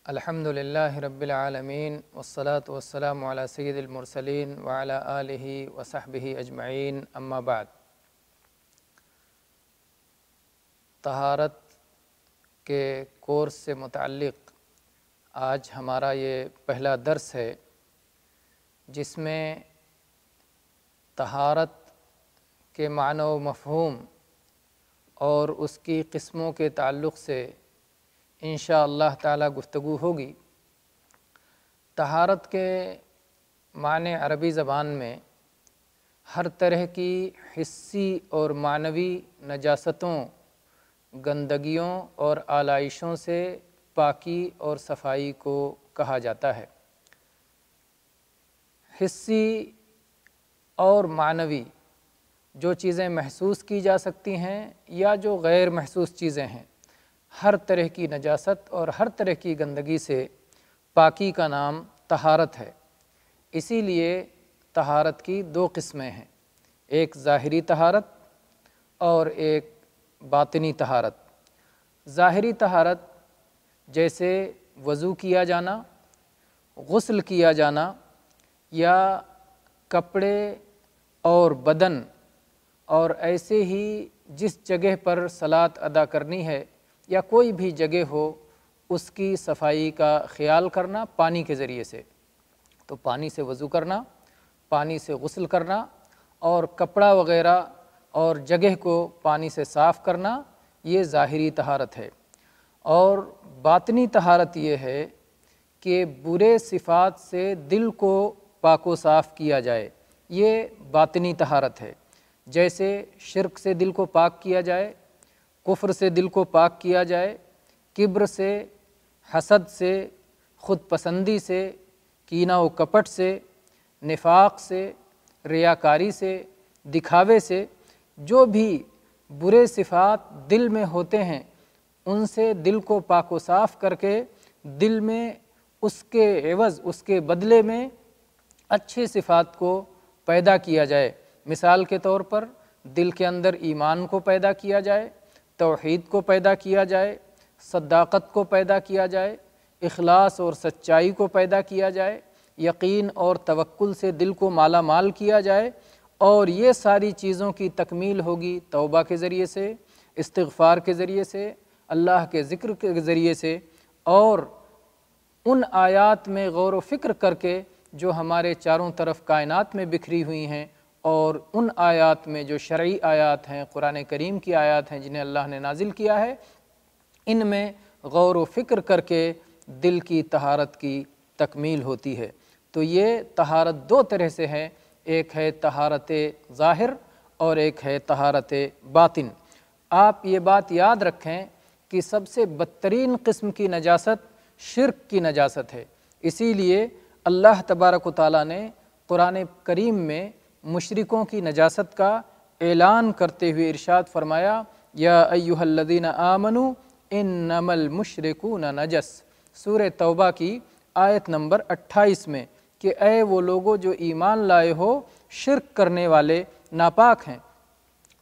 الحمدللہ رب العالمین والصلاة والسلام علی سید المرسلین وعلی آلہ وصحبہ اجمعین، اما بعد۔ طہارت کے کورس سے متعلق آج ہمارا یہ پہلا درس ہے، جس میں طہارت کے معنی و مفہوم اور اس کی قسموں کے تعلق سے انشاءاللہ تعالی گفتگو ہوگی۔ طہارت کے معنی عربی زبان میں ہر طرح کی حسی اور معنوی نجاستوں، گندگیوں اور آلائشوں سے پاکی اور صفائی کو کہا جاتا ہے۔ حسی اور معنوی جو چیزیں محسوس کی جا سکتی ہیں یا جو غیر محسوس چیزیں ہیں، ہر طرح کی نجاست اور ہر طرح کی گندگی سے پاکی کا نام طہارت ہے۔ اسی لیے طہارت کی دو قسمیں ہیں، ایک ظاہری طہارت اور ایک باطنی طہارت۔ ظاہری طہارت جیسے وضو کیا جانا، غسل کیا جانا، یا کپڑے اور بدن اور ایسے ہی جس جگہ پر صلاۃ ادا کرنی ہے یا کوئی بھی جگہ ہو اس کی صفائی کا خیال کرنا پانی کے ذریعے سے، تو پانی سے وضو کرنا، پانی سے غسل کرنا اور کپڑا وغیرہ اور جگہ کو پانی سے صاف کرنا، یہ ظاہری طہارت ہے۔ اور باطنی طہارت یہ ہے کہ برے صفات سے دل کو پاک و صاف کیا جائے، یہ باطنی طہارت ہے۔ جیسے شرک سے دل کو پاک کیا جائے، کفر سے دل کو پاک کیا جائے، کبر سے، حسد سے، خود پسندی سے، کینہ و کپٹ سے، نفاق سے، ریاکاری سے، دکھاوے سے، جو بھی برے صفات دل میں ہوتے ہیں ان سے دل کو پاک و صاف کر کے دل میں اس کے عوض، اس کے بدلے میں اچھے صفات کو پیدا کیا جائے۔ مثال کے طور پر دل کے اندر ایمان کو پیدا کیا جائے، توحید کو پیدا کیا جائے، صداقت کو پیدا کیا جائے، اخلاص اور سچائی کو پیدا کیا جائے، یقین اور توکل سے دل کو مالا مال کیا جائے، اور یہ ساری چیزوں کی تکمیل ہوگی توبہ کے ذریعے سے، استغفار کے ذریعے سے، اللہ کے ذکر کے ذریعے سے، اور ان آیات میں غور و فکر کر کے جو ہمارے چاروں طرف کائنات میں بکھری ہوئی ہیں، اور ان آیات میں جو شرعی آیات ہیں، قرآن کریم کی آیات ہیں جنہیں اللہ نے نازل کیا ہے، ان میں غور و فکر کر کے دل کی طہارت کی تکمیل ہوتی ہے۔ تو یہ طہارت دو طرح سے ہے، ایک ہے طہارت ظاہر اور ایک ہے طہارت باطن۔ آپ یہ بات یاد رکھیں کہ سب سے بدترین قسم کی نجاست شرک کی نجاست ہے۔ اسی لیے اللہ تبارک و تعالیٰ نے قرآن کریم میں مشرکوں کی نجاست کا اعلان کرتے ہوئے ارشاد فرمایا، یا ایھا الذین آمنوا انما المشرکون نجس، سورہ توبہ کی آیت نمبر 28 میں، کہ اے وہ لوگو جو ایمان لائے ہو، شرک کرنے والے ناپاک ہیں۔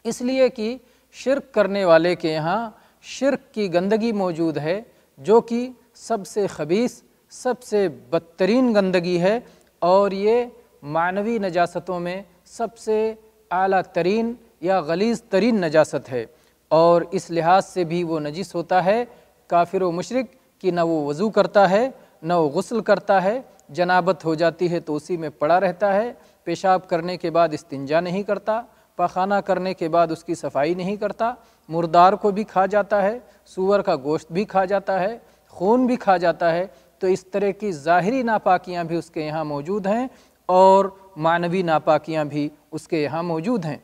اس لیے کہ شرک کرنے والے کے یہاں شرک کی گندگی موجود ہے، جو کہ سب سے خبیث، سب سے بدترین گندگی ہے، اور یہ معنوی نجاستوں میں سب سے اعلیٰ ترین یا غلیظ ترین نجاست ہے، اور اس لحاظ سے بھی وہ نجس ہوتا ہے کافر و مشرک کہ نہ وہ وضو کرتا ہے، نہ وہ غسل کرتا ہے، جنابت ہو جاتی ہے تو اسی میں پڑا رہتا ہے، پیشاب کرنے کے بعد استنجا نہیں کرتا، پاخانہ کرنے کے بعد اس کی صفائی نہیں کرتا، مردار کو بھی کھا جاتا ہے، سور کا گوشت بھی کھا جاتا ہے، خون بھی کھا جاتا ہے۔ تو اس طرح کی ظاہری ناپاکیاں بھی اس کے یہاں موجود ہیں اور معنوی ناپاکیاں بھی اس کے یہاں موجود ہیں۔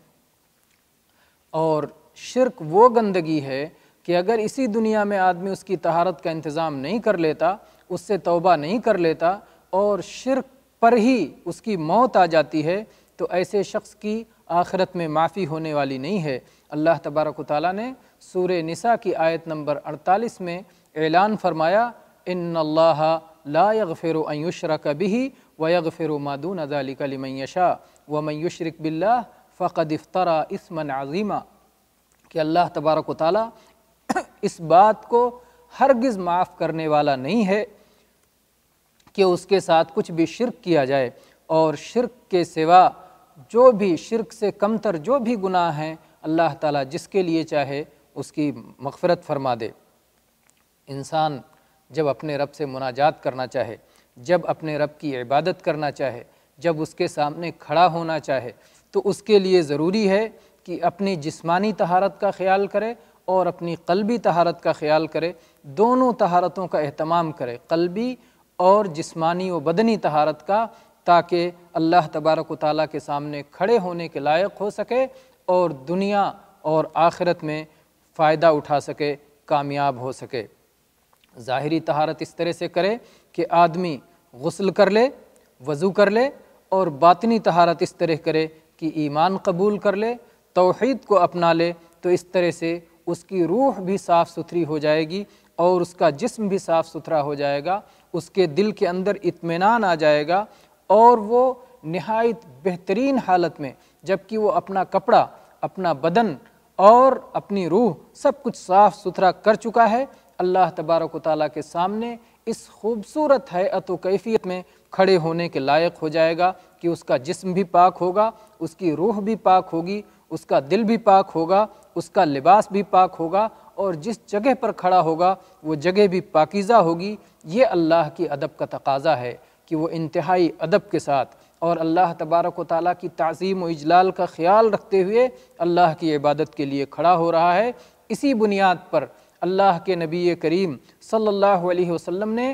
اور شرک وہ گندگی ہے کہ اگر اسی دنیا میں آدمی اس کی طہارت کا انتظام نہیں کر لیتا، اس سے توبہ نہیں کر لیتا اور شرک پر ہی اس کی موت آ جاتی ہے، تو ایسے شخص کی آخرت میں معافی ہونے والی نہیں ہے۔ اللہ تبارک و تعالیٰ نے سورہ نساء کی آیت نمبر 48 میں اعلان فرمایا، ان اللہ لا یغفر ان یشرک بہ ویغفر ما دون ذلک لمن یشاء ومن یشرک باللہ فقد افترى اثما عظیما، کہ اللہ تبارک و تعالیٰ اس بات کو ہرگز معاف کرنے والا نہیں ہے کہ اس کے ساتھ کچھ بھی شرک کیا جائے، اور شرک کے سوا جو بھی شرک سے کمتر جو بھی گناہ ہیں اللہ تعالیٰ جس کے لیے چاہے اس کی مغفرت فرما دے۔ انسان جب اپنے رب سے مناجات کرنا چاہے، جب اپنے رب کی عبادت کرنا چاہے، جب اس کے سامنے کھڑا ہونا چاہے، تو اس کے لیے ضروری ہے کہ اپنی جسمانی طہارت کا خیال کرے اور اپنی قلبی طہارت کا خیال کرے، دونوں طہارتوں کا اہتمام کرے، قلبی اور جسمانی و بدنی طہارت کا، تاکہ اللہ تبارک و تعالیٰ کے سامنے کھڑے ہونے کے لائق ہو سکے اور دنیا اور آخرت میں فائدہ اٹھا سکے، کامیاب ہو سکے۔ ظاہری طہارت اس طرح سے کرے کہ آدمی غسل کر لے، وضو کر لے، اور باطنی طہارت اس طرح کرے کہ ایمان قبول کر لے، توحید کو اپنا لے، تو اس طرح سے اس کی روح بھی صاف ستھری ہو جائے گی اور اس کا جسم بھی صاف ستھرا ہو جائے گا، اس کے دل کے اندر اطمینان آ جائے گا، اور وہ نہایت بہترین حالت میں، جبکہ وہ اپنا کپڑا، اپنا بدن اور اپنی روح سب کچھ صاف ستھرا کر چکا ہے، اللہ تبارک و تعالیٰ کے سامنے اس خوبصورت ہیئت و کیفیت میں کھڑے ہونے کے لائق ہو جائے گا کہ اس کا جسم بھی پاک ہوگا، اس کی روح بھی پاک ہوگی، اس کا دل بھی پاک ہوگا، اس کا لباس بھی پاک ہوگا، اور جس جگہ پر کھڑا ہوگا وہ جگہ بھی پاکیزہ ہوگی۔ یہ اللہ کی ادب کا تقاضا ہے کہ وہ انتہائی ادب کے ساتھ اور اللہ تبارک و تعالیٰ کی تعظیم و اجلال کا خیال رکھتے ہوئے اللہ کی عبادت کے لیے کھڑا ہو رہا ہے۔ اسی بنیاد پر اللہ کے نبی کریم صلی اللہ علیہ وسلم نے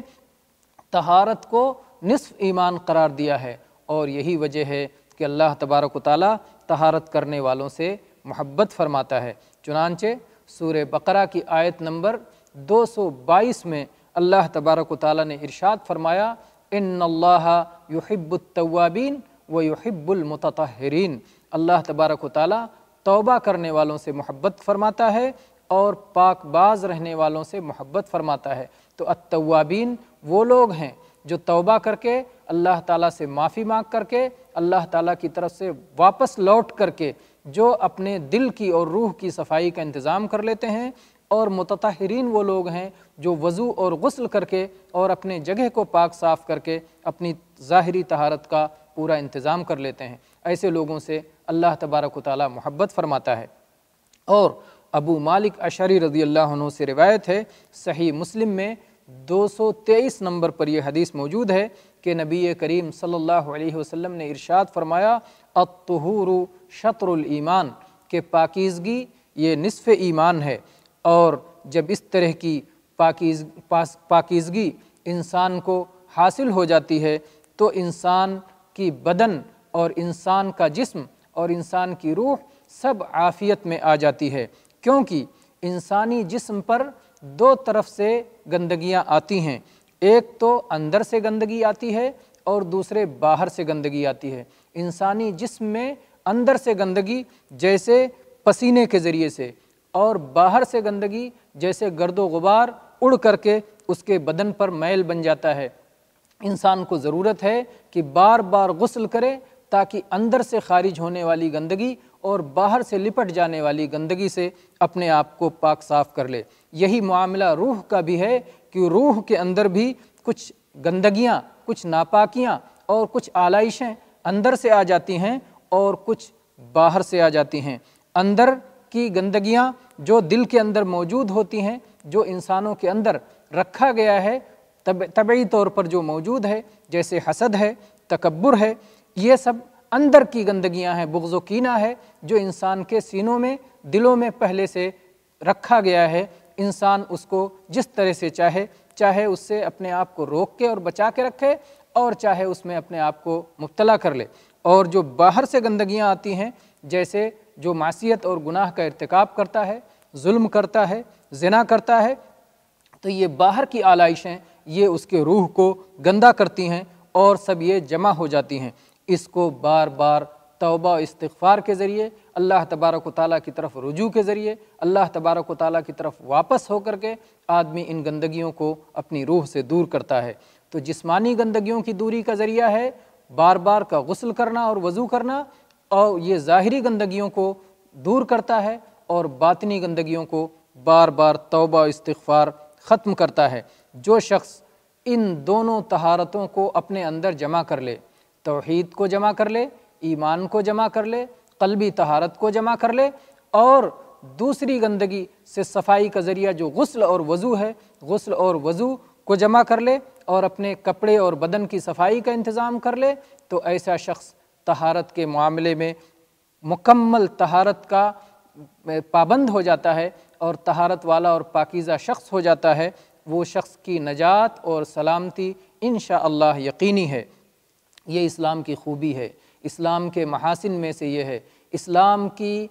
طہارت کو نصف ایمان قرار دیا ہے، اور یہی وجہ ہے کہ اللہ تبارک و تعالیٰ طہارت کرنے والوں سے محبت فرماتا ہے۔ چنانچہ سورہ بقرہ کی آیت نمبر 222 میں اللہ تبارک و تعالیٰ نے ارشاد فرمایا، ان اللہ یحب التوابین ویحب المتطہرین۔ اللہ تبارک و تعالیٰ توبہ کرنے والوں سے محبت فرماتا ہے اور پاک باز رہنے والوں سے محبت فرماتا ہے۔ تو التوابین وہ لوگ ہیں جو توبہ کر کے اللہ تعالیٰ سے معافی مانگ کر کے اللہ تعالیٰ کی طرف سے واپس لوٹ کر کے جو اپنے دل کی اور روح کی صفائی کا انتظام کر لیتے ہیں، اور متطہرین وہ لوگ ہیں جو وضو اور غسل کر کے اور اپنے جگہ کو پاک صاف کر کے اپنی ظاہری طہارت کا پورا انتظام کر لیتے ہیں۔ ایسے لوگوں سے اللہ تبارک و تعالیٰ محبت فرماتا ہے۔ اور ابو مالک اشعری رضی اللہ عنہ سے روایت ہے، صحیح مسلم میں 223 نمبر پر یہ حدیث موجود ہے کہ نبی کریم صلی اللہ علیہ وسلم نے ارشاد فرمایا، الطہور شطر الایمان، کہ پاکیزگی یہ نصف ایمان ہے، اور جب اس طرح کی پاکیزگی انسان کو حاصل ہو جاتی ہے تو انسان کی بدن اور انسان کا جسم اور انسان کی روح سب عافیت میں آ جاتی ہے، کیونکہ انسانی جسم پر دو طرف سے گندگیاں آتی ہیں، ایک تو اندر سے گندگی آتی ہے اور دوسرے باہر سے گندگی آتی ہے۔ انسانی جسم میں اندر سے گندگی جیسے پسینے کے ذریعے سے، اور باہر سے گندگی جیسے گرد و غبار اڑ کر کے اس کے بدن پر میل بن جاتا ہے۔ انسان کو ضرورت ہے کہ بار بار غسل کرے تاکہ اندر سے خارج ہونے والی گندگی اور باہر سے لپٹ جانے والی گندگی سے اپنے آپ کو پاک صاف کر لے۔ یہی معاملہ روح کا بھی ہے کہ روح کے اندر بھی کچھ گندگیاں، کچھ ناپاکیاں اور کچھ آلائشیں اندر سے آ جاتی ہیں اور کچھ باہر سے آ جاتی ہیں۔ اندر کی گندگیاں جو دل کے اندر موجود ہوتی ہیں، جو انسانوں کے اندر رکھا گیا ہے طبعی طور پر جو موجود ہے، جیسے حسد ہے، تکبر ہے، یہ سب اندر کی گندگیاں ہیں، بغض و کینہ ہے جو انسان کے سینوں میں، دلوں میں پہلے سے رکھا گیا ہے۔ انسان اس کو جس طرح سے چاہے اس سے اپنے آپ کو روک کے اور بچا کے رکھے، اور چاہے اس میں اپنے آپ کو مبتلا کر لے۔ اور جو باہر سے گندگیاں آتی ہیں، جیسے جو معصیت اور گناہ کا ارتکاب کرتا ہے، ظلم کرتا ہے، زنا کرتا ہے، تو یہ باہر کی آلائشیں یہ اس کے روح کو گندا کرتی ہیں اور سب یہ جمع ہو جاتی ہیں۔ اس کو بار بار توبہ و استغفار کے ذریعے، اللہ تبارک و تعالیٰ کی طرف رجوع کے ذریعے، اللہ تبارک و تعالیٰ کی طرف واپس ہو کر کے آدمی ان گندگیوں کو اپنی روح سے دور کرتا ہے۔ تو جسمانی گندگیوں کی دوری کا ذریعہ ہے بار بار کا غسل کرنا اور وضو کرنا، اور یہ ظاہری گندگیوں کو دور کرتا ہے اور باطنی گندگیوں کو بار بار توبہ و استغفار ختم کرتا ہے۔ جو شخص ان دونوں طہارتوں کو اپنے اندر جمع کر لے، توحید کو جمع کر لے، ایمان کو جمع کر لے، قلبی طہارت کو جمع کر لے، اور دوسری گندگی سے صفائی کا ذریعہ جو غسل اور وضو ہے، غسل اور وضو کو جمع کر لے اور اپنے کپڑے اور بدن کی صفائی کا انتظام کر لے، تو ایسا شخص طہارت کے معاملے میں مکمل طہارت کا پابند ہو جاتا ہے اور طہارت والا اور پاکیزہ شخص ہو جاتا ہے۔ وہ شخص کی نجات اور سلامتی انشاءاللہ یقینی ہے۔ یہ اسلام کی خوبی ہے، اسلام کے محاسن میں سے یہ ہے، اسلام کی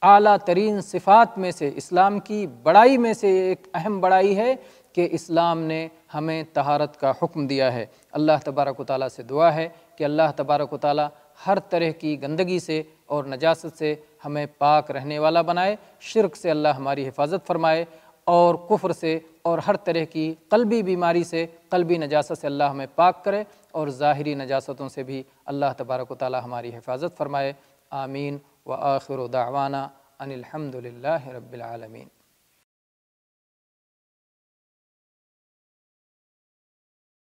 اعلیٰ ترین صفات میں سے، اسلام کی بڑائی میں سے ایک اہم بڑائی ہے کہ اسلام نے ہمیں طہارت کا حکم دیا ہے۔ اللہ تبارک و تعالیٰ سے دعا ہے کہ اللہ تبارک و تعالیٰ ہر طرح کی گندگی سے اور نجاست سے ہمیں پاک رہنے والا بنائے، شرک سے اللہ ہماری حفاظت فرمائے، اور کفر سے اور ہر طرح کی قلبی بیماری سے، قلبی نجاست سے اللہ ہمیں پاک کرے، اور ظاہری نجاستوں سے بھی اللہ تبارک و تعالیٰ ہماری حفاظت فرمائے۔ آمین۔ وآخر دعوانا ان الحمد للہ رب العالمین۔